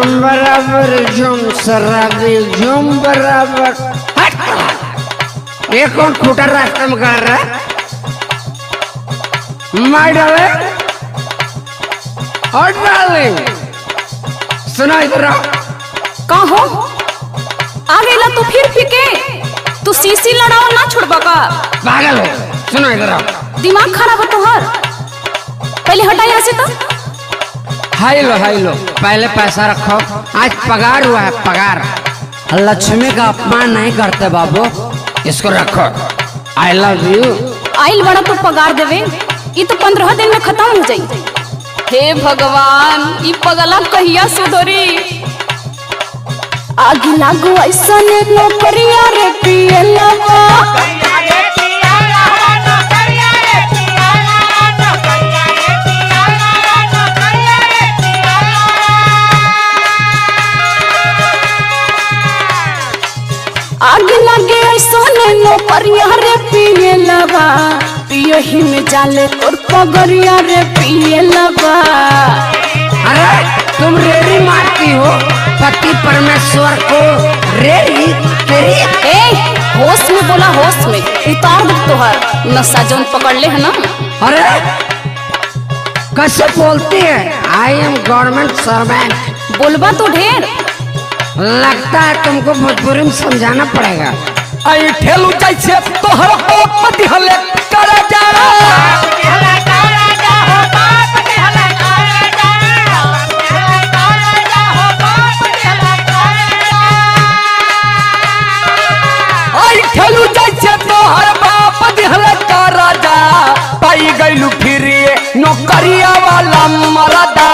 झूम बराबर झूम शराबी झूम बराबर। ये कौन खूटा रास्ते में कर रहा है? मार डाले और डार्लिंग सुना इधर का हो आ गईला तू फिर फीके तू सीसी लड़ाओ ना छोड़बा का पागल हो। सुनो इधर दिमाग खराब है तोहर। पहले हटा यहाँ से तो हाई लो पहले पैसा रखो। आज पगार हुआ है पगार। लक्ष्मी का अपमान नहीं करते बाबू। इसको रखो। I love you. आइल बड़ा तो पगार देवे ये तो 15 दिन में खत्म हो जाई। हे भगवान ये पगला कहिया सुधरी। आगे लागू ऐसा ने नौकरिया रे पियला आगे लगे सोने नौकरिया रे पिए लबा पियो ही में जाले तोर पगरिया रे पिए लबा। अरे तुम रेड़ी मारती हो पति परमेश्वर को। रेड़ी तेरी होश में बोला होश में उतार दे तोहर नशा जौन पकड़ ले है ना। अरे कैसे बोलती है? I am government servant. बोलबा तो ढेर लगता है तुमको भोजपुरी में समझाना पड़ेगा। आई ठेलू जैसे तोहर बाप दिहले कर जा। आई ठेलू जैसे तोहर बाप दिहले कर जा। पाई गइलू फिर नौकरिया वाला मरदा।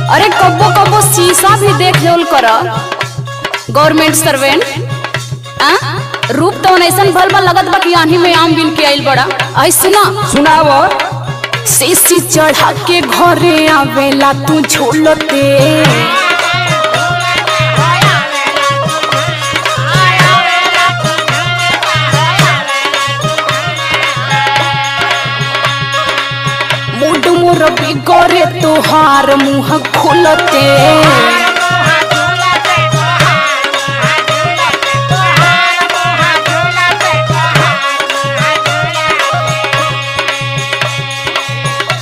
अरे कब्बो कब्बो शीशा भी देख जोल कर गवर्नमेंट सर्वेंट। रूप तो ऐसन भल भल लगत बा कि आंधी में आम बिन के आइल बड़ा। आई सुना सुनावो। सीसी चढ़ा के घरे आवेला तू झूलते। मूड मोर बिगड़े तोहार मुँह खुलते।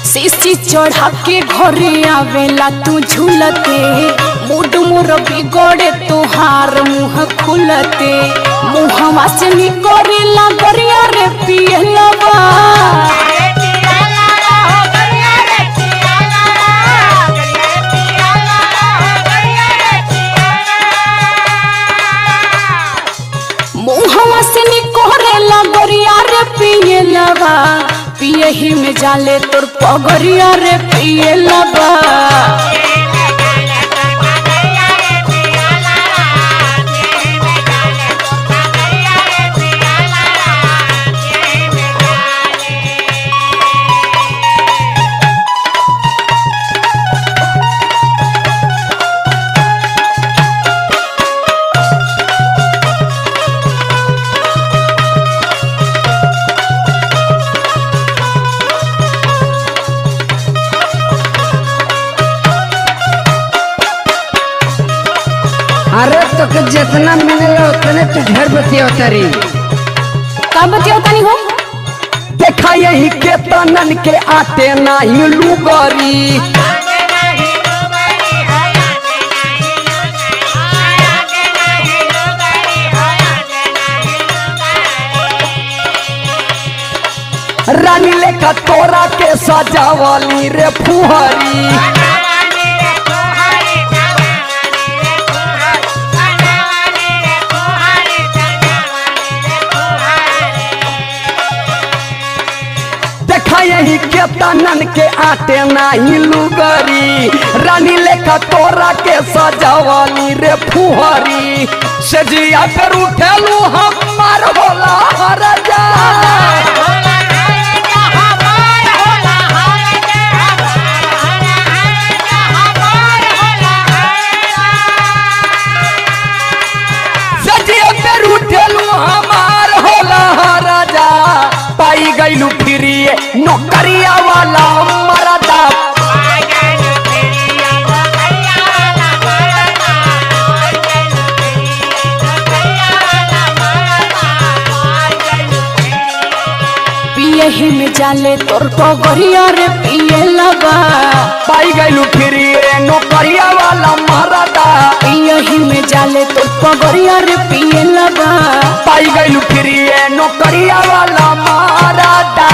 सीसी चढ़ा के घरे आवेला तू झूलते। मूड मोर बिगड़े तोहार मुँह खुलते। मुँहवा से निकलेला गरिया रे पियलवा। मुँहवा से निकलेला गरिया रे पियलवा। पिए ही में जाले तोर पगरिया रे पियलवा। अरे तो कि जितना मिलेगा उतने तू ढेर बतिया उतरी। का बतिया तानी हो? देखा यही के तनन के आते नहीं लुगरी। रानी लेखा तोरा के सजावली रे फुहरी। देखा यही के तनन के आटे नहीं लुगरी रानी लेखा तोरा के सजावली रे फुहरी से जिया पर उठेलू हमार होला राजा सजिया पर उठेलू हमार होला राजा पाई गईलू फिरी नौकरिया वाला मरदा पियही में जाले तोर पगरिया रे पिए लबा पाई गईलू फिरी नौकरिया वाला मरदा पियही में जाले तोर पगरिया रे पिए लबा पाई गईलू फिरी नौकरिया वाला मरदा